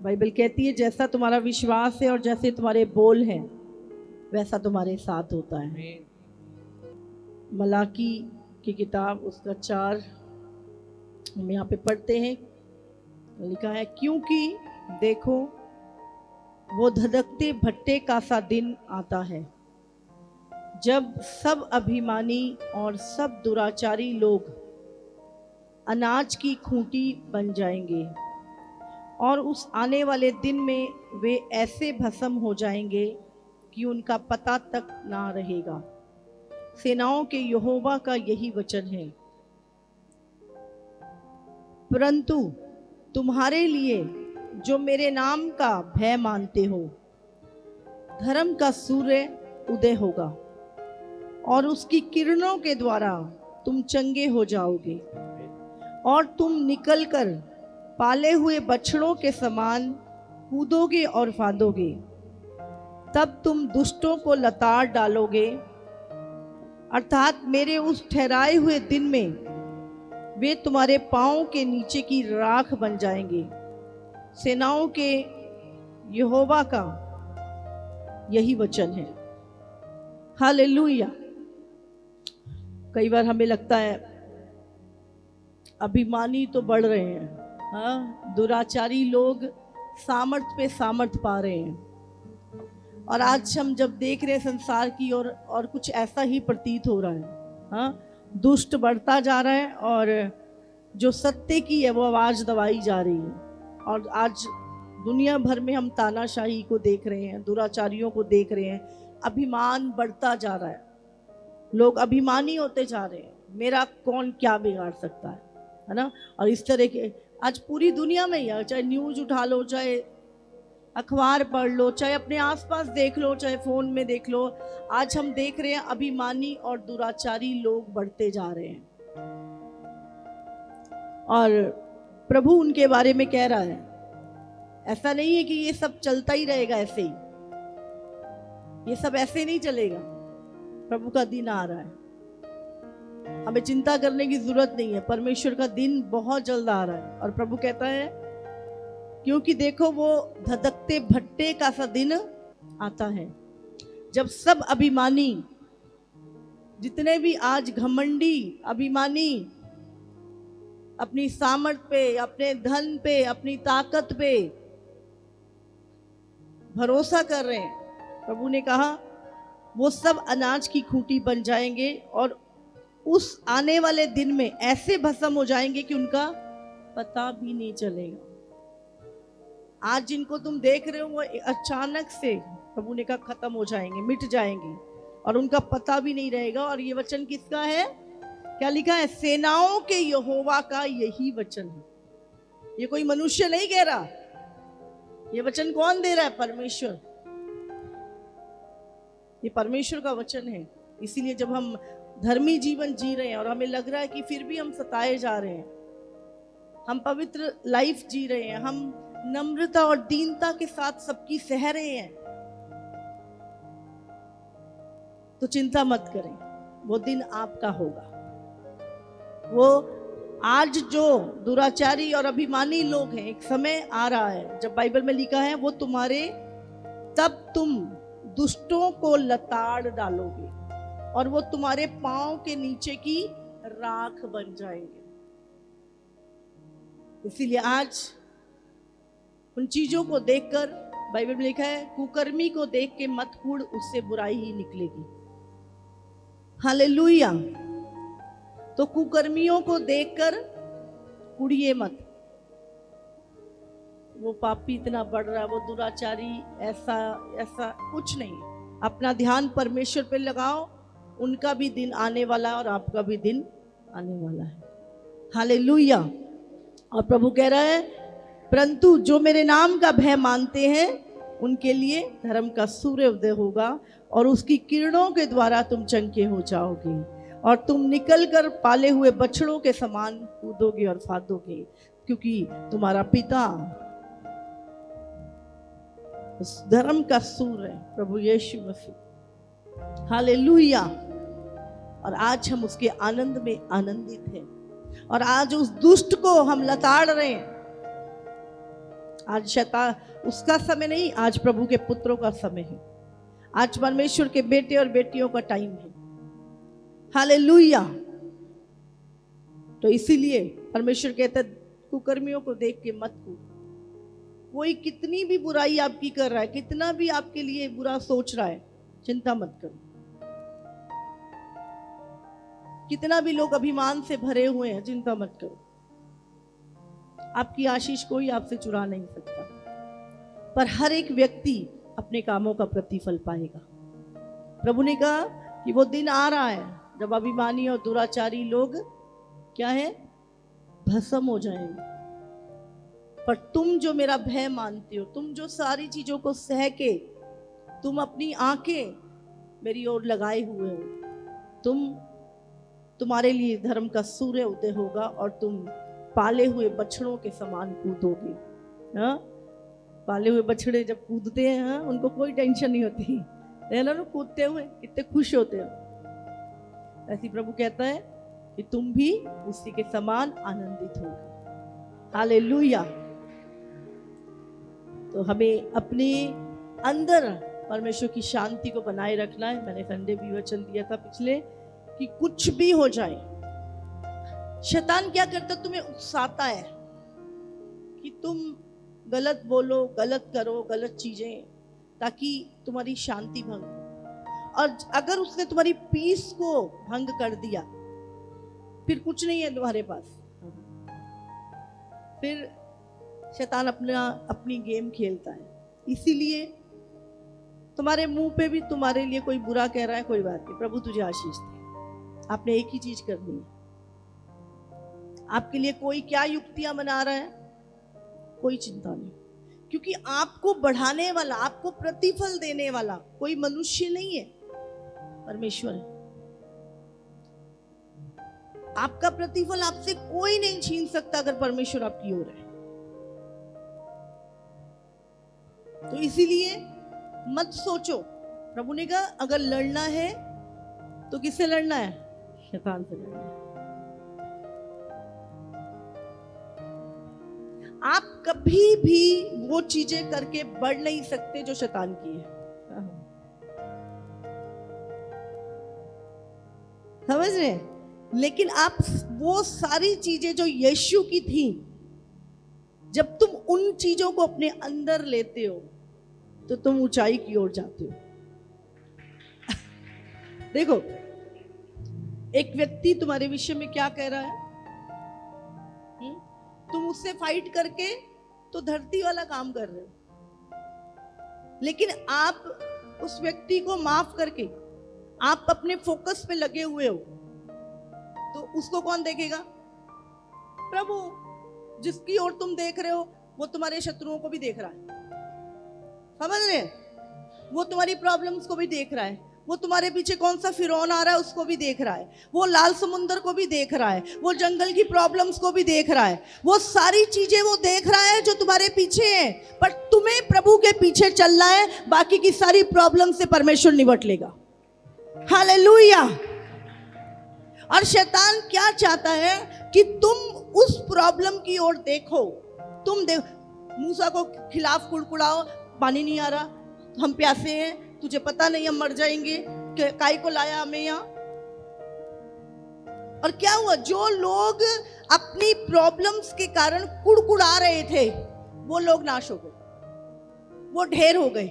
Bible कहती है जैसा तुम्हारा विश्वास है और जैसे तुम्हारे बोल हैं वैसा तुम्हारे साथ होता है। मलाकी की किताब उसका 4 हम यहाँ पे पढ़ते हैं। लिखा है, क्योंकि देखो वो धधकते भट्टे का सा दिन आता है जब सब अभिमानी और सब दुराचारी लोग अनाज की खूंटी बन जाएंगे, और उस आने वाले दिन में वे ऐसे भस्म हो जाएंगे कि उनका पता तक ना रहेगा। सेनाओं के यहोवा का यही वचन है। परंतु तुम्हारे लिए जो मेरे नाम का भय मानते हो, धर्म का सूर्य उदय होगा और उसकी किरणों के द्वारा तुम चंगे हो जाओगे, और तुम निकलकर पाले हुए बछड़ों के समान कूदोगे और फांदोगे। तब तुम दुष्टों को लताड़ डालोगे, अर्थात मेरे उस ठहराए हुए दिन में वे तुम्हारे पांव के नीचे की राख बन जाएंगे। सेनाओं के यहोवा का यही वचन है। हालेलुया। कई बार हमें लगता है अभिमानी तो बढ़ रहे हैं, हाँ, दुराचारी लोग सामर्थ पे सामर्थ पा रहे हैं। और आज हम जब देख रहे हैं संसार की और कुछ ऐसा ही प्रतीत हो रहा है। हाँ, दुष्ट बढ़ता जा रहा है और जो सत्य की है वो आवाज दबाई जा रही है। और आज दुनिया भर में हम तानाशाही को देख रहे हैं, दुराचारियों को देख रहे हैं। अभिमान बढ़ता जा रहा है, लोग अभिमानी होते जा रहे हैं। मेरा कौन क्या बिगाड़ सकता है ना। और इस तरह के आज पूरी दुनिया में ही, चाहे न्यूज उठा लो, चाहे अखबार पढ़ लो, चाहे अपने आसपास देख लो, चाहे फोन में देख लो, आज हम देख रहे हैं अभिमानी और दुराचारी लोग बढ़ते जा रहे हैं। और प्रभु उनके बारे में कह रहा है, ऐसा नहीं है कि ये सब चलता ही रहेगा ऐसे ही, ये सब ऐसे नहीं चलेगा। प्रभु का दिन आ रहा है, हमें चिंता करने की जरूरत नहीं है। परमेश्वर का दिन बहुत जल्द आ रहा है। और प्रभु कहता है, क्योंकि देखो वो धधकते भट्टे का सा दिन आता है जब सब अभिमानी, जितने भी आज घमंडी अभिमानी अपनी सामर्थ पे, अपने धन पे, अपनी ताकत पे भरोसा कर रहे हैं, प्रभु ने कहा वो सब अनाज की खूंटी बन जाएंगे और उस आने वाले दिन में ऐसे भस्म हो जाएंगे कि उनका पता भी नहीं चलेगा। आज जिनको तुम देख रहे हो वो अचानक से, प्रभु ने कहा, खत्म हो जाएंगे, मिट जाएंगे और उनका पता भी नहीं रहेगा। और ये वचन किसका है? क्या लिखा है? सेनाओं के यहोवा का यही वचन है। ये कोई मनुष्य नहीं कह रहा, ये वचन कौन दे रहा है? परमेश्वर। ये परमेश्वर का वचन है। इसीलिए जब हम धर्मी जीवन जी रहे हैं और हमें लग रहा है कि फिर भी हम सताए जा रहे हैं, हम पवित्र लाइफ जी रहे हैं, हम नम्रता और दीनता के साथ सबकी सह रहे हैं, तो चिंता मत करें, वो दिन आपका होगा। वो आज जो दुराचारी और अभिमानी लोग हैं, एक समय आ रहा है जब बाइबल में लिखा है, वो तुम्हारे, तब तुम दुष्टों को लताड़ डालोगे और वो तुम्हारे पांव के नीचे की राख बन जाएंगे। इसीलिए आज उन चीजों को देखकर, बाइबल में लिखा है, कुकर्मी को देख के मत कूड़, उससे बुराई ही निकलेगी। हालेलुया। तो कुकर्मियों को देखकर कुड़िए मत, वो पापी इतना बढ़ रहा है, वो दुराचारी ऐसा ऐसा कुछ नहीं। अपना ध्यान परमेश्वर पे लगाओ, उनका भी दिन आने वाला है और आपका भी दिन आने वाला है। हालेलुया। और प्रभु कह रहा है, परंतु जो मेरे नाम का भय मानते हैं उनके लिए धर्म का सूर्य उदय होगा और उसकी किरणों के द्वारा तुम चंगे हो जाओगे, और तुम निकलकर पाले हुए बछड़ों के समान कूदोगे और फांदोगे, क्योंकि तुम्हारा पिता धर्म का सूर्य है, प्रभु यीशु मसीह। हालेलुया। और आज हम उसके आनंद में आनंदित हैं और आज उस दुष्ट को हम लताड़ रहे हैं। आज शैतान उसका समय नहीं, आज प्रभु के पुत्रों का समय है। आज परमेश्वर के बेटे और बेटियों का टाइम है। हालेलुया। तो इसीलिए परमेश्वर कहता है कुकर्मियों को देख के मत कूद। कोई कितनी भी बुराई आपकी कर रहा है, कितना भी आपके लिए बुरा सोच रहा है, चिंता मत करो। कितना भी लोग अभिमान से भरे हुए हैं, चिंता मत करो। आपकी आशीष कोई आपसे चुरा नहीं सकता, पर हर एक व्यक्ति अपने कामों का प्रतिफल पाएगा। प्रभु ने कहा कि वो दिन आ रहा है जब अभिमानी और दुराचारी लोग क्या है, भस्म हो जाएंगे। पर तुम जो मेरा भय मानते हो, तुम जो सारी चीजों को सह के तुम अपनी आंखें मेरी ओर लगाए हुए हो, तुम्हारे लिए धर्म का सूर्य उदय होगा और तुम पाले हुए बछड़ों के समान कूदोगे। हाँ, पाले हुए बछड़े जब कूदते हैं, हाँ, उनको कोई टेंशन नहीं होती है ना, कूदते हुए कितने खुश होते हो। ऐसी प्रभु कहता है कि तुम भी उसी के समान आनंदित होगे। हालेलुया। तो हमें अपने अंदर परमेश्वर की शांति को बनाए रखना है। मैंने संडे भी वचन दिया था पिछले कि कुछ भी हो जाए, शैतान क्या करता, तुम्हें उकसाता है कि तुम गलत बोलो, गलत करो, गलत चीजें, ताकि तुम्हारी शांति भंग हो। और अगर उसने तुम्हारी पीस को भंग कर दिया, फिर कुछ नहीं है तुम्हारे पास। फिर शैतान अपनी गेम खेलता है। इसीलिए तुम्हारे मुंह पे भी तुम्हारे लिए कोई बुरा कह रहा है, कोई बात नहीं, प्रभु तुझे आशीष दे। आपने एक ही चीज करनी है। आपके लिए कोई क्या युक्तियां बना रहा है, कोई चिंता नहीं, क्योंकि आपको बढ़ाने वाला, आपको प्रतिफल देने वाला कोई मनुष्य नहीं है, परमेश्वर है। आपका प्रतिफल आपसे कोई नहीं छीन सकता अगर परमेश्वर आपकी ओर है। तो इसीलिए मत सोचो। प्रभु ने कहा अगर लड़ना है तो किससे लड़ना है, शैतान से लड़ना है। आप कभी भी वो चीजें करके बढ़ नहीं सकते जो शैतान की है। समझ रहे? लेकिन आप वो सारी चीजें जो यीशु की थी, जब तुम उन चीजों को अपने अंदर लेते हो तो तुम ऊंचाई की ओर जाते हो। देखो, एक व्यक्ति तुम्हारे विषय में क्या कह रहा है, तुम उससे फाइट करके तो धरती वाला काम कर रहे हो, लेकिन आप उस व्यक्ति को माफ करके आप अपने फोकस पे लगे हुए हो, तो उसको कौन देखेगा? प्रभु। जिसकी ओर तुम देख रहे हो वो तुम्हारे शत्रुओं को भी देख रहा है। समझ रहे? वो तुम्हारी प्रॉब्लम्स को भी देख रहा है। वो तुम्हारे पीछे कौन सा फिरौन आ रहा है उसको भी देख रहा है। वो लाल समुंदर को भी देख रहा है। वो जंगल की प्रॉब्लम्स को भी देख रहा है। वो सारी चीजें वो देख रहा है जो तुम्हारे पीछे है, पर तुम्हें प्रभु के पीछे चलना है। बाकी की सारी प्रॉब्लम से परमेश्वर निपट लेगा। हालेलुया। और शैतान क्या चाहता है कि तुम उस प्रॉब्लम की ओर देखो। तुम मूसा को खिलाफ कुड़कुड़ाओ, पानी नहीं आ रहा, हम प्यासे हैं, तुझे पता नहीं हम मर जाएंगे, काई को लाया हमें यहाँ। और क्या हुआ? जो लोग अपनी प्रॉब्लम्स के कारण कुड़कुड़ा रहे थे वो लोग नाश हो गए, वो ढेर हो गए।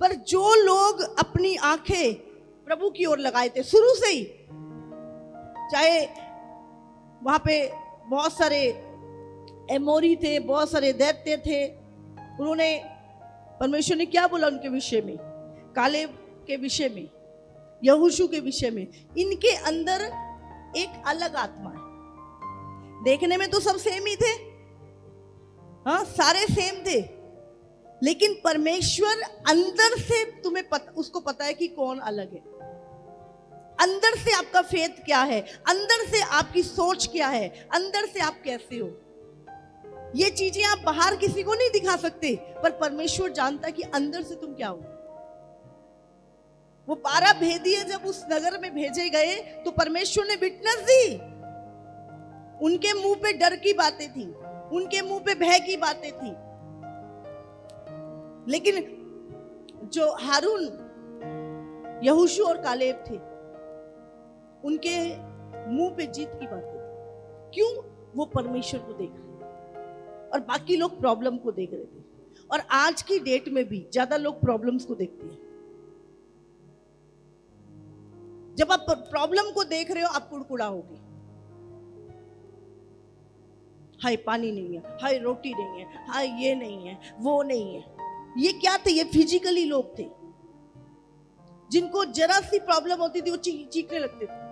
पर जो लोग अपनी आंखें प्रभु की ओर लगाए थे शुरू से ही, चाहे वहां पे बहुत सारे एमोरी थे, बहुत सारे दैत्य थे, उन्होंने, परमेश्वर ने क्या बोला उनके विषय में, कालेब के विषय में, यहोशू के विषय में, इनके अंदर एक अलग आत्मा है। देखने में तो सब सेम ही थे, हाँ, सारे सेम थे, लेकिन परमेश्वर अंदर से तुम्हें उसको पता है कि कौन अलग है। अंदर से आपका फेथ क्या है, अंदर से आपकी सोच क्या है, अंदर से आप कैसे हो। ये चीजें आप बाहर किसी को नहीं दिखा सकते, पर परमेश्वर जानता है कि अंदर से तुम क्या हो। वो 12 भेदिए जब उस नगर में भेजे गए तो परमेश्वर ने विटनेस दी। उनके मुंह पे डर की बातें थी, उनके मुंह पे भय की बातें थी, लेकिन जो हारून, यहोशू और कालेब थे, उनके मुंह पे जीत की बातें थी। क्यों? वो परमेश्वर को देख रहे थे और बाकी लोग प्रॉब्लम को देख रहे थे। और आज की डेट में भी ज्यादा लोग प्रॉब्लम्स को देखते हैं। जब आप प्रॉब्लम को देख रहे हो, आप कुड़कुड़ाओगे। हाय पानी नहीं है, हाय रोटी नहीं है, हाय ये नहीं है, वो नहीं है। ये क्या थे? ये फिजिकली लोग थे, जिनको जरा सी प्रॉब्लम होती थी वो चीखने लगते थे।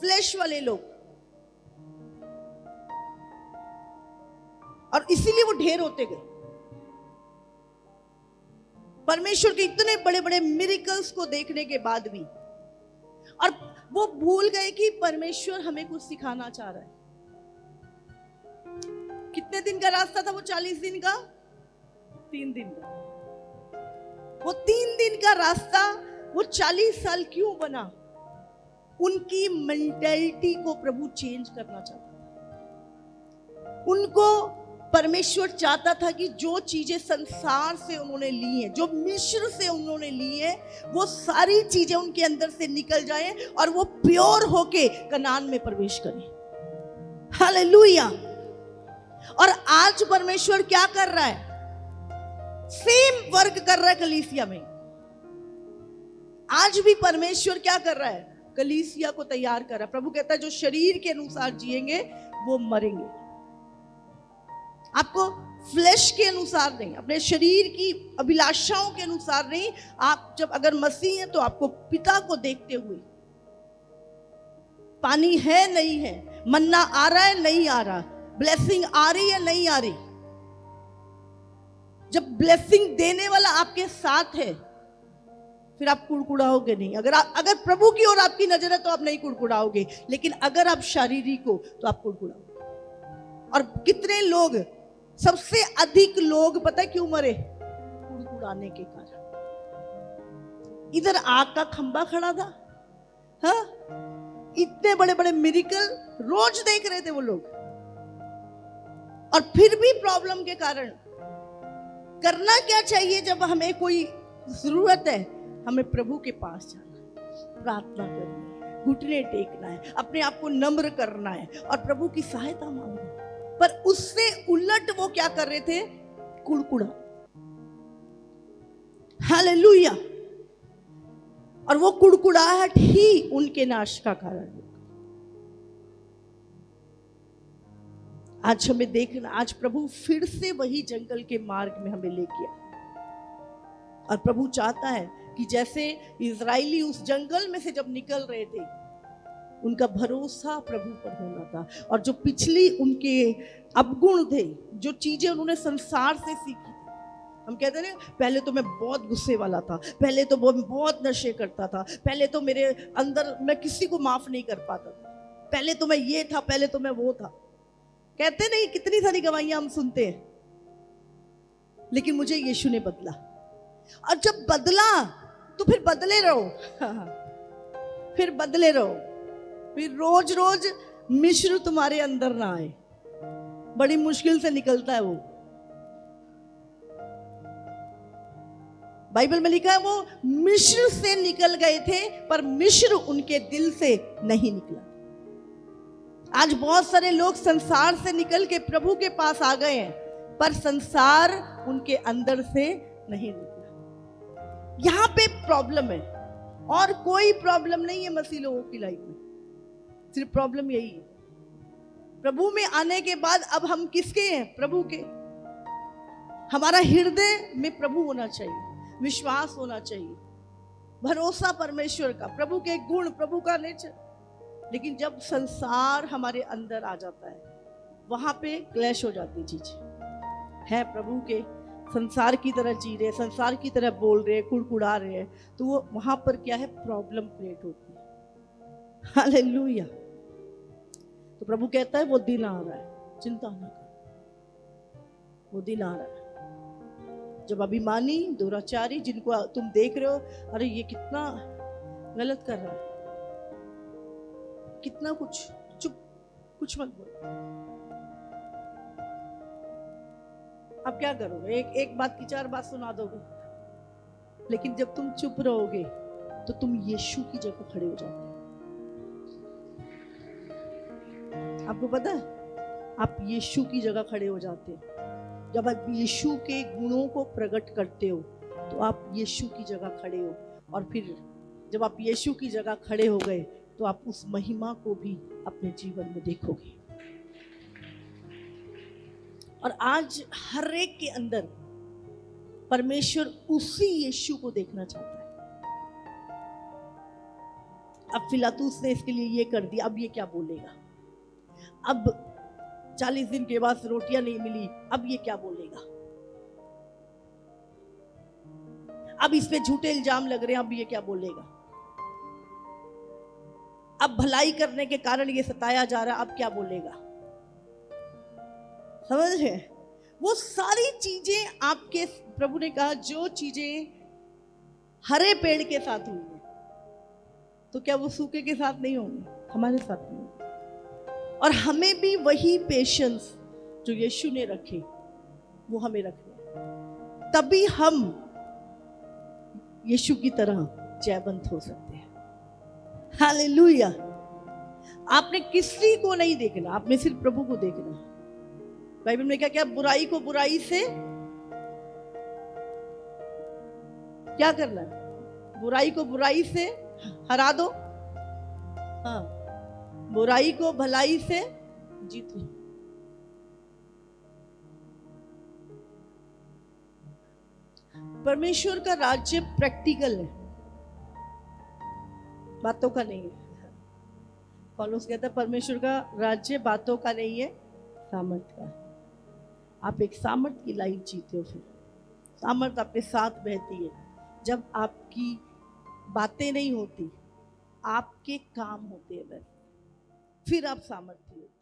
फ्लैश वाले लोग, और इसीलिए वो ढेर होते गए। परमेश्वर के इतने बड़े बड़े मिरेकल्स को देखने के बाद भी, और वो भूल गए कि परमेश्वर हमें कुछ सिखाना चाह रहा है। कितने दिन का रास्ता था वो? 40 दिन का, 3 दिन का। वो 3 दिन का रास्ता वो 40 साल क्यों बना? उनकी मेंटालिटी को प्रभु चेंज करना चाहता था। उनको परमेश्वर चाहता था कि जो चीजें संसार से उन्होंने ली हैं, जो मिस्र से उन्होंने ली है, वो सारी चीजें उनके अंदर से निकल जाएं और वो प्योर होके कनान में प्रवेश करें। हालेलुया। और आज परमेश्वर क्या कर रहा है? सेम वर्क कर रहा है कलीसिया में। आज भी परमेश्वर क्या कर रहा है? कलीसिया को तैयार कर रहा है। प्रभु कहता है जो शरीर के अनुसार जिएंगे वो मरेंगे। आपको फ्लैश के अनुसार नहीं, अपने शरीर की अभिलाषाओं के अनुसार नहीं। आप जब अगर मसीह हैं तो आपको पिता को देखते हुए, पानी है नहीं है, मन्ना आ रहा है नहीं आ रहा, ब्लेसिंग आ रही है नहीं आ रही, जब ब्लेसिंग देने वाला आपके साथ है फिर आप कुड़कुड़ाओगे नहीं। अगर प्रभु की ओर आपकी नजर है तो आप नहीं कुड़कुड़ाओगे, लेकिन अगर आप शारीरिक हो तो आप कुड़कुड़ाओगे। और कितने लोग, सबसे अधिक लोग पता है क्यों मरे? कुड़कुड़ाने के कारण। इधर आग का खंबा खड़ा था, हाँ, इतने बड़े बड़े मिरेकल रोज देख रहे थे वो लोग, और फिर भी प्रॉब्लम के कारण। करना क्या चाहिए जब हमें कोई जरूरत है? हमें प्रभु के पास जाना है, प्रार्थना करनी है, घुटने टेकना है, अपने आप को नम्र करना है और प्रभु की सहायता मांगना। पर उससे उलट वो क्या कर रहे थे? कुड़कुड़ा। हालेलुया। और वो कुड़कुड़ाहट ही उनके नाश का कारण है। आज हमें देखना, आज प्रभु फिर से वही जंगल के मार्ग में हमें लेके आए। और प्रभु चाहता है कि जैसे इजरायली उस जंगल में से जब निकल रहे थे, उनका भरोसा प्रभु पर होना था। और जो पिछली उनके अवगुण थे, जो चीजें उन्होंने संसार से सीखी, हम कहते हैं ना, पहले तो मैं बहुत गुस्से वाला था, पहले तो बहुत नशे करता था, पहले तो मेरे अंदर मैं किसी को माफ नहीं कर पाता था, पहले तो मैं ये था, पहले तो मैं वो था। कहते नहीं, कितनी सारी गवाहियां हम सुनते हैं। लेकिन मुझे यीशु ने बदला, और जब बदला तो फिर बदले रहो। फिर बदले रहो, फिर रोज रोज मिश्र तुम्हारे अंदर ना आए। बड़ी मुश्किल से निकलता है वो। बाइबल में लिखा है वो मिश्र से निकल गए थे, पर मिश्र उनके दिल से नहीं निकला। आज बहुत सारे लोग संसार से निकल के प्रभु के पास आ गए हैं, पर संसार उनके अंदर से नहीं निकला। यहां पे प्रॉब्लम है, और कोई प्रॉब्लम नहीं है मसीह लोगों की लाइफ में। सिर्फ प्रॉब्लम यही है, प्रभु में आने के बाद अब हम किसके हैं? प्रभु के। हमारा हृदय में प्रभु होना चाहिए, विश्वास होना चाहिए, भरोसा परमेश्वर का, प्रभु के गुण, प्रभु का नेचर। लेकिन जब संसार हमारे अंदर आ जाता है, वहां पे क्लैश हो जाती चीजें। है प्रभु के, संसार की तरह जी रहे, संसार की तरह बोल रहे, कुड़कुड़ा रहे हैं, तो वो वहां पर क्या है? प्रॉब्लम क्रिएट होती है। हालेलुया। तो प्रभु कहता है वो दिन आ रहा है, चिंता ना कर, वो दिन आ रहा है जब अभिमानी, दुराचारी, जिनको तुम देख रहे हो, अरे ये कितना गलत कर रहा है, कितना कुछ, चुप, कुछ मत बोलो। अब क्या करोगे? एक एक बात की 4 बात सुना दोगे। लेकिन जब तुम चुप रहोगे तो तुम यीशु की जगह खड़े हो जाते हो। आपको पता है, आप यीशु की जगह खड़े हो जाते हो। जब आप यीशु के गुणों को प्रकट करते हो तो आप यीशु की जगह खड़े हो, और फिर जब आप यीशु की जगह खड़े हो गए तो आप उस महिमा को भी अपने जीवन में देखोगे। और आज हर एक के अंदर परमेश्वर उसी यीशु को देखना चाहता है। अब फिलातुस ने इसके लिए ये कर दिया, अब ये क्या बोलेगा? अब 40 दिन के बाद रोटियां नहीं मिली, अब ये क्या बोलेगा? अब इस पे झूठे इल्जाम लग रहे हैं, अब ये क्या बोलेगा? अब भलाई करने के कारण ये सताया जा रहा है, अब क्या बोलेगा? समझ रहे? वो सारी चीजें आपके, प्रभु ने कहा जो चीजें हरे पेड़ के साथ हुई है, तो क्या वो सूखे के साथ नहीं होंगी? हमारे साथ नहीं होंगी। और हमें भी वही पेशेंस जो यीशु ने रखे वो हमें रखने, तभी हम यीशु की तरह जयवंत हो सकते हैं। हालेलुया। आपने किसी को नहीं देखना, आपने सिर्फ प्रभु को देखना। बाइबल में क्या क्या, बुराई को बुराई से क्या करना है? बुराई को बुराई से हरा दो, हाँ, बुराई को भलाई से जीत लो। परमेश्वर का राज्य प्रैक्टिकल है, बातों का नहीं है। पौलुस कहता है परमेश्वर का राज्य बातों का नहीं है, सामर्थ का है। आप एक सामर्थ की लाइफ जीते हो। फिर सामर्थ आपके साथ बहती है जब आपकी बातें नहीं होती, आपके काम होते हैं, फिर आप सामर्थ्य होते।